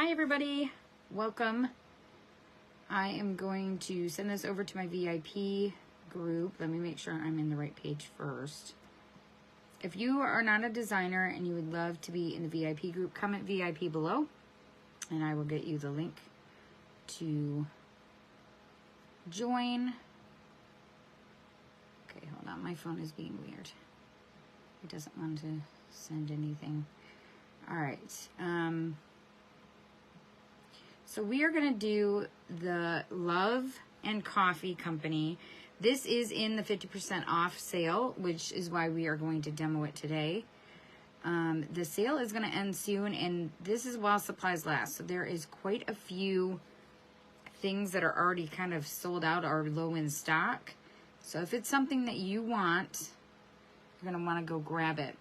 Hi everybody, welcome. I am going to send this over to my VIP group. Let me make sure I'm in the right page first. If you are not a designer and you would love to be in the VIP group, comment VIP below and I will get you the link to join. Okay, hold on, my phone is being weird. It doesn't want to send anything. All right. So we are going to do the Love and Coffee Company. This is in the 50% off sale, which is why we are going to demo it today. The sale is going to end soon, and this is while supplies last. So there is quite a few things that are already kind of sold out or low in stock. So if it's something that you want, you're going to want to go grab it.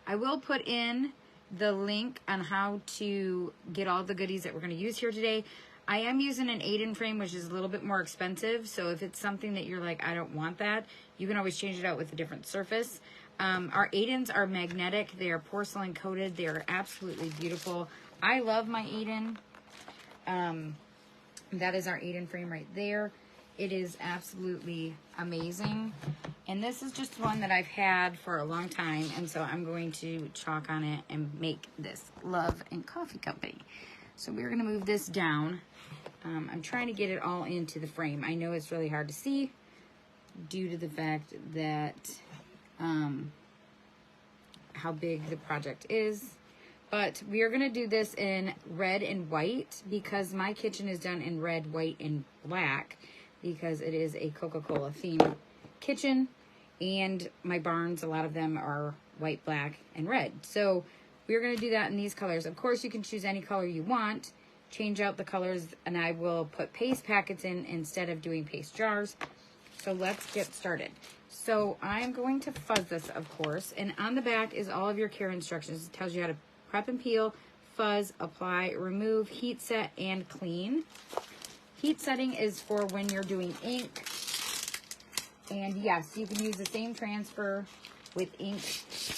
I will put in the link on how to get all the goodies that we're going to use here today. I am using an 8-in frame, which is a little bit more expensive. So if it's something that you're like, I don't want that, you can always change it out with a different surface. Our 8-ins are magnetic. They are porcelain coated. They are absolutely beautiful. I love my 8-in. That is our 8-in frame right there. It is absolutely amazing. And this is just one that I've had for a long time. And so I'm going to chalk on it and make this Love and Coffee Company. So we're going to move this down. I'm trying to get it all into the frame. I know it's really hard to see due to the fact that how big the project is. But we are going to do this in red and white because my kitchen is done in red, white, and black, because it is a Coca-Cola themed kitchen, and my barns, a lot of them are white, black, and red. So we're going to do that in these colors. Of course, you can choose any color you want, change out the colors, and I will put paste packets in instead of doing paste jars. So let's get started. So I'm going to fuzz this, of course, and on the back is all of your care instructions. It tells you how to prep and peel, fuzz, apply, remove, heat set, and clean. Heat setting is for when you're doing ink. And yes, you can use the same transfer with ink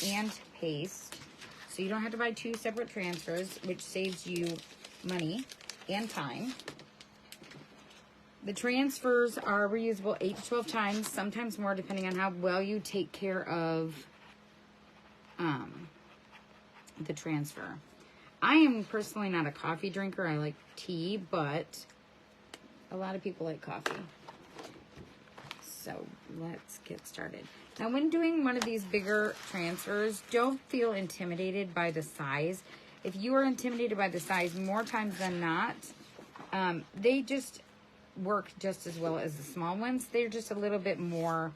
and paste. So you don't have to buy two separate transfers, which saves you money and time. The transfers are reusable 8 to 12 times, sometimes more depending on how well you take care of the transfer. I am personally not a coffee drinker. I like tea, but a lot of people like coffee. So let's get started. Now, when doing one of these bigger transfers, don't feel intimidated by the size. If you are intimidated by the size, more times than not, they just work just as well as the small ones. They're just a little bit more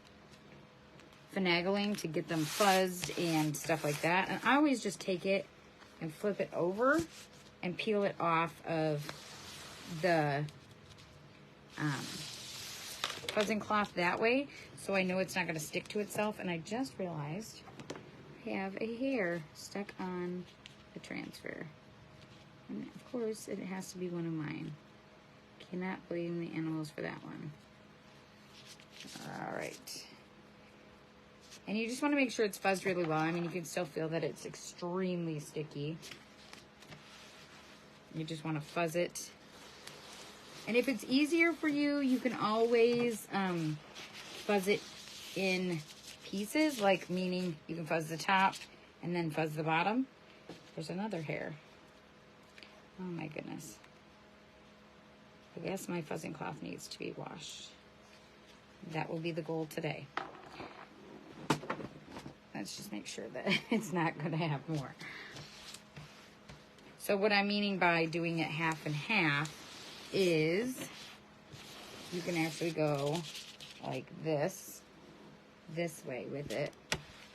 finagling to get them fuzzed and stuff like that. And I always just take it and flip it over and peel it off of the fuzzing cloth that way, so I know it's not going to stick to itself. And I just realized I have a hair stuck on the transfer, and of course it has to be one of mine. Cannot blame the animals for that one. All right, and you just want to make sure it's fuzzed really well. I mean, you can still feel that it's extremely sticky. You just want to fuzz it. And if it's easier for you, you can always fuzz it in pieces, like meaning you can fuzz the top and then fuzz the bottom. There's another hair. Oh my goodness. I guess my fuzzing cloth needs to be washed. That will be the goal today. Let's just make sure that it's not going to have more. So what I'm meaning by doing it half and half is you can actually go like this way with it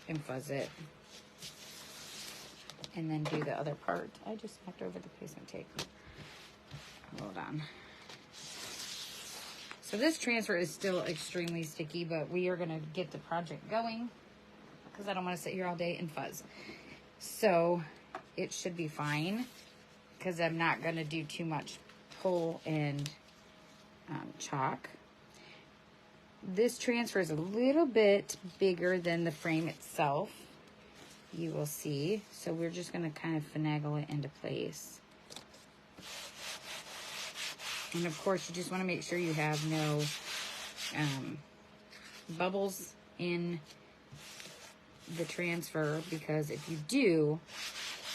and fuzz it, and then do the other part. I just knocked over the placement tape. Hold on. So this transfer is still extremely sticky, but we are going to get the project going because I don't want to sit here all day and fuzz. So it should be fine because I'm not going to do too much pull and chalk. This transfer is a little bit bigger than the frame itself, you will see. So we're just going to kind of finagle it into place. And of course, you just want to make sure you have no bubbles in the transfer, because if you do,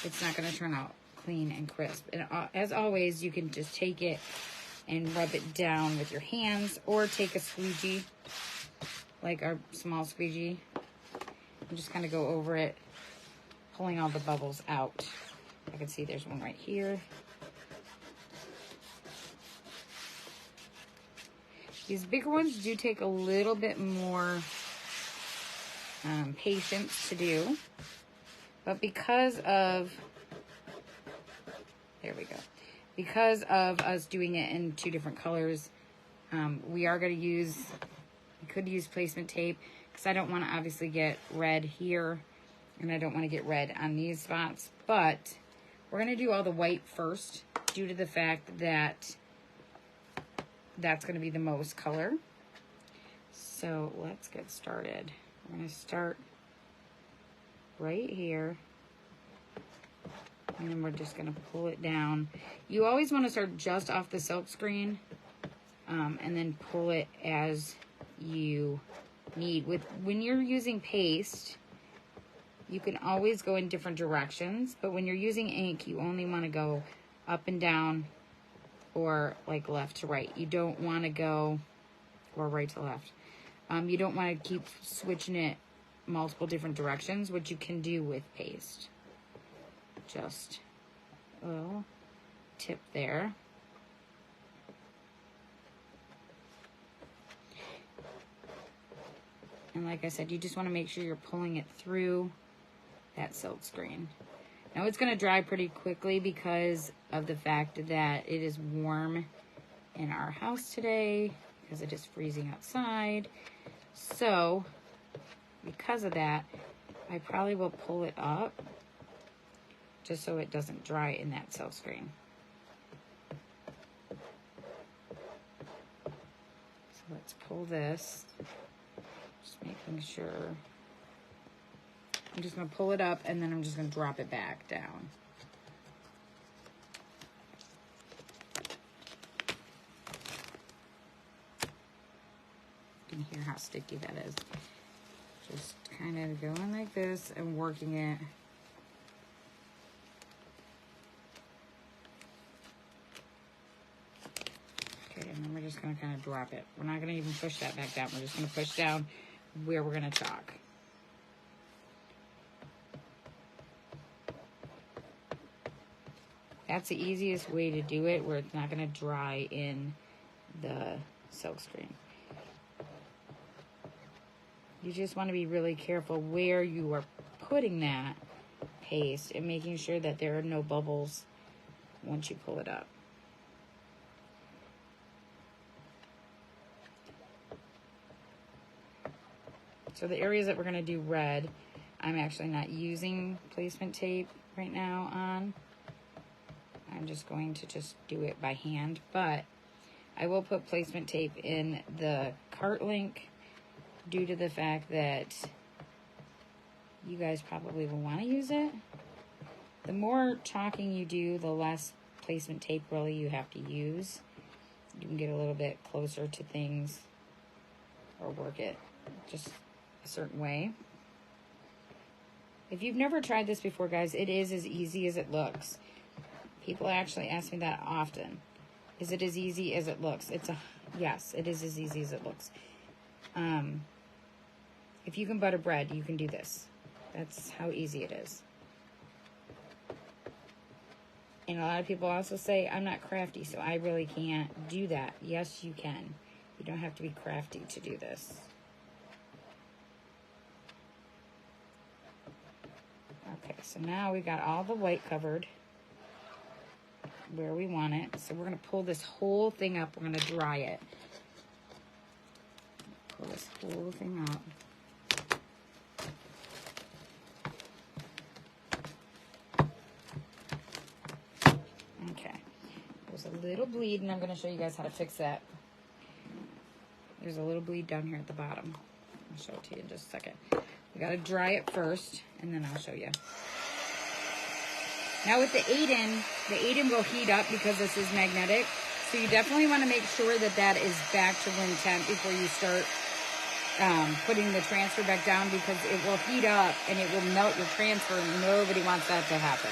it's not going to turn out clean and crisp. And as always, you can just take it and rub it down with your hands, or take a squeegee, like our small squeegee, and just kind of go over it, pulling all the bubbles out. I can see there's one right here. These bigger ones do take a little bit more patience to do, but because of, there we go, because of us doing it in 2 different colors, we are going to use, we could use placement tape, because I don't want to obviously get red here, and I don't want to get red on these spots, but we're going to do all the white first, due to the fact that that's going to be the most color. So let's get started. We're going to start right here, and then we're just going to pull it down. You always want to start just off the silk screen, and then pull it as you need. When you're using paste, you can always go in different directions, but when you're using ink, you only want to go up and down, or like left to right. You don't want to go, or right to left. You don't want to keep switching it multiple different directions, which you can do with paste. Just a little tip there. And like I said, you just want to make sure you're pulling it through that silk screen. Now it's going to dry pretty quickly because of the fact that it is warm in our house today, because it is freezing outside. So because of that, I probably will pull it up just so it doesn't dry in that silk screen. So let's pull this, just making sure. I'm just going to pull it up, and then I'm just going to drop it back down. You can hear how sticky that is. Just kind of going like this and working it. Okay, and then we're just going to kind of drop it. We're not going to even push that back down. We're just going to push down where we're going to chalk. That's the easiest way to do it, where it's not going to dry in the silk screen. You just want to be really careful where you are putting that paste, and making sure that there are no bubbles once you pull it up. So the areas that we're going to do red, I'm actually not using placement tape right now on. I'm just going to just do it by hand, but I will put placement tape in the cartlink, due to the fact that you guys probably will want to use it. The more chalking you do, the less placement tape really you have to use. You can get a little bit closer to things, or work it just a certain way. If you've never tried this before, guys, it is as easy as it looks. People actually ask me that often. Is it as easy as it looks? Yes, it is as easy as it looks. If you can butter bread, you can do this. That's how easy it is. And a lot of people also say, I'm not crafty, so I really can't do that. Yes, you can. You don't have to be crafty to do this. Okay, so now we got all the white covered where we want it. So we're going to pull this whole thing up. We're going to dry it. Pull this whole thing up. Okay. There's a little bleed, and I'm going to show you guys how to fix that. There's a little bleed down here at the bottom. I'll show it to you in just a second. We got to dry it first, and then I'll show you. Now with the 8-in will heat up because this is magnetic. So you definitely want to make sure that that is back to room temp before you start putting the transfer back down, because it will heat up and it will melt your transfer. Nobody wants that to happen.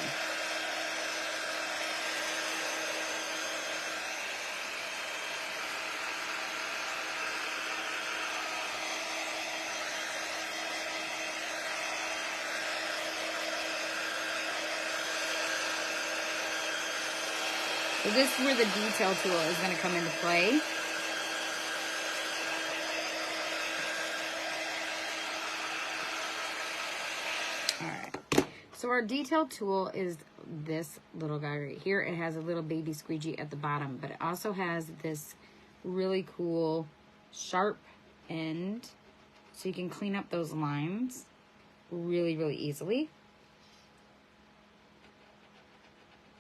So this is where the detail tool is going to come into play. Alright, so our detail tool is this little guy right here. It has a little baby squeegee at the bottom, but it also has this really cool sharp end, so you can clean up those lines really, really easily.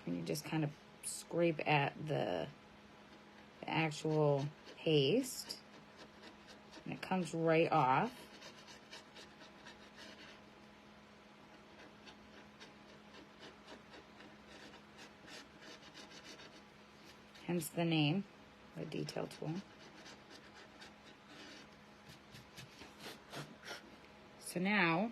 And you just kind of scrape at the actual paste, and it comes right off. Hence the name, the detail tool. So now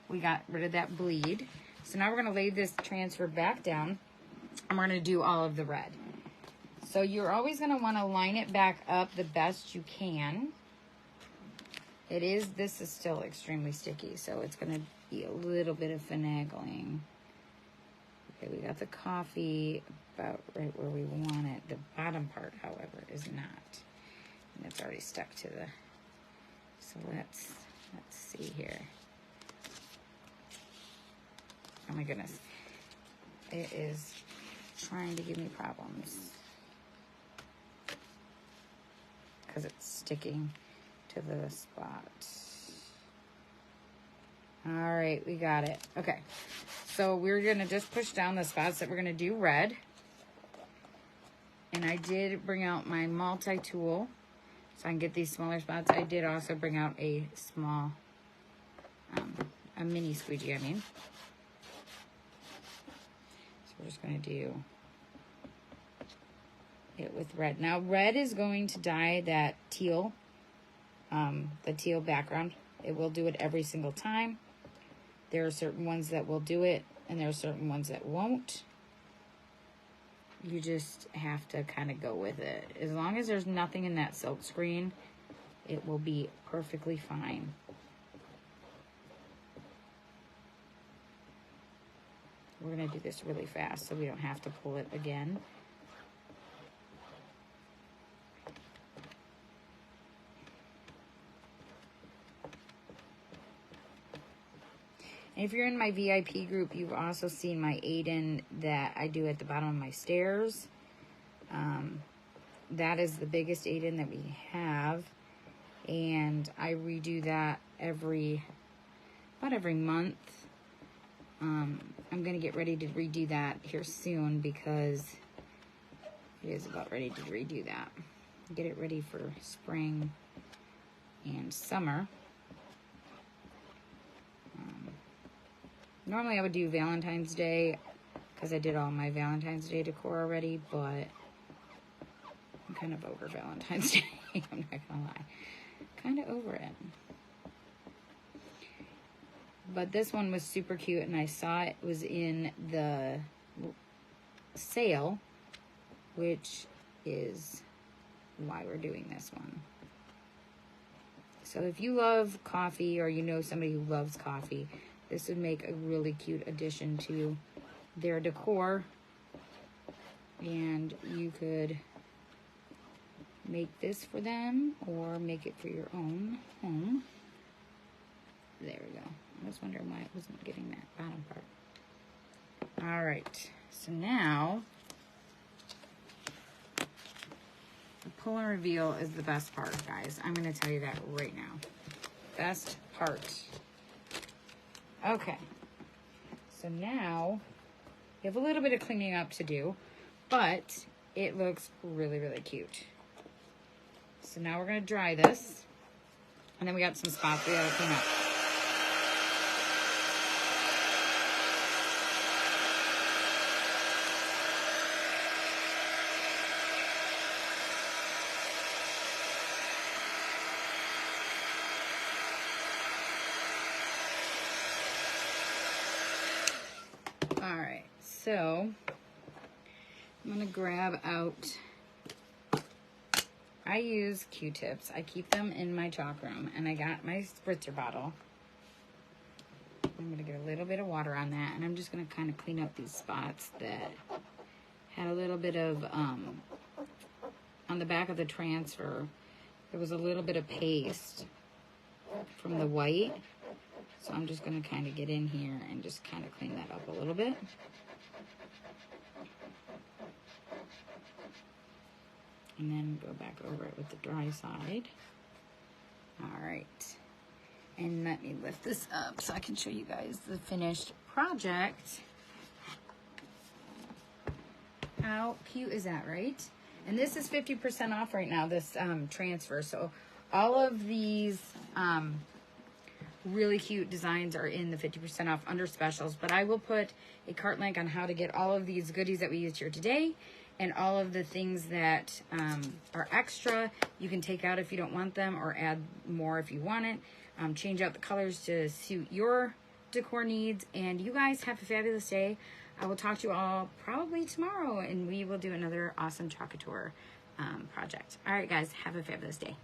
we got rid of that bleed. So now we're gonna lay this transfer back down, and we're gonna do all of the red. So you're always gonna wanna line it back up the best you can. This is still extremely sticky, so it's gonna be a little bit of finagling. Okay, we got the coffee about right where we want it. The bottom part, however, is not. And it's already stuck to the, so let's see here. Oh my goodness. It is trying to give me problems, because it's sticking to the spot. All right, we got it. Okay, so we're gonna just push down the spots that we're gonna do red. And I did bring out my multi-tool so I can get these smaller spots. I did also bring out a small, a mini squeegee, I mean. So we're just gonna do it with red. Now red is going to dye that teal, the teal background. It will do it every single time. There are certain ones that will do it, and there are certain ones that won't. You just have to kind of go with it. As long as there's nothing in that silk screen, it will be perfectly fine. We're going to do this really fast so we don't have to pull it again. If you're in my VIP group, you've also seen my Aiden that I do at the bottom of my stairs. That is the biggest Aiden that we have. And I redo that about every month. I'm going to get ready to redo that here soon, because it is about ready to redo that. Get it ready for spring and summer. Normally I would do Valentine's Day, because I did all my Valentine's Day decor already, but I'm kind of over Valentine's Day. I'm not gonna lie. Kind of over it. But this one was super cute, and I saw it was in the sale, which is why we're doing this one. So if you love coffee, or you know somebody who loves coffee, this would make a really cute addition to their decor. And you could make this for them, or make it for your own home. There we go. I was wondering why it wasn't getting that bottom part. All right, so now the pull and reveal is the best part, guys. I'm going to tell you that right now. Best part. Okay, so now you have a little bit of cleaning up to do, but it looks really, really cute. So now we're going to dry this, and then we got some spots we got to clean up. So I'm gonna grab out, I use Q-tips. I keep them in my chalk room, and I got my spritzer bottle. I'm gonna get a little bit of water on that, and I'm just gonna kind of clean up these spots that had a little bit of, on the back of the transfer, there was a little bit of paste from the white. So I'm just gonna kind of get in here and just kind of clean that up a little bit. And then go back over it with the dry side. All right. And let me lift this up so I can show you guys the finished project. How cute is that, right? And this is 50% off right now, this transfer. So all of these really cute designs are in the 50% off under specials. But I will put a cart link on how to get all of these goodies that we used here today, and all of the things that are extra. You can take out if you don't want them, or add more if you want it. Change out the colors to suit your decor needs. And you guys have a fabulous day. I will talk to you all probably tomorrow, and we will do another awesome Couture project. All right, guys, have a fabulous day.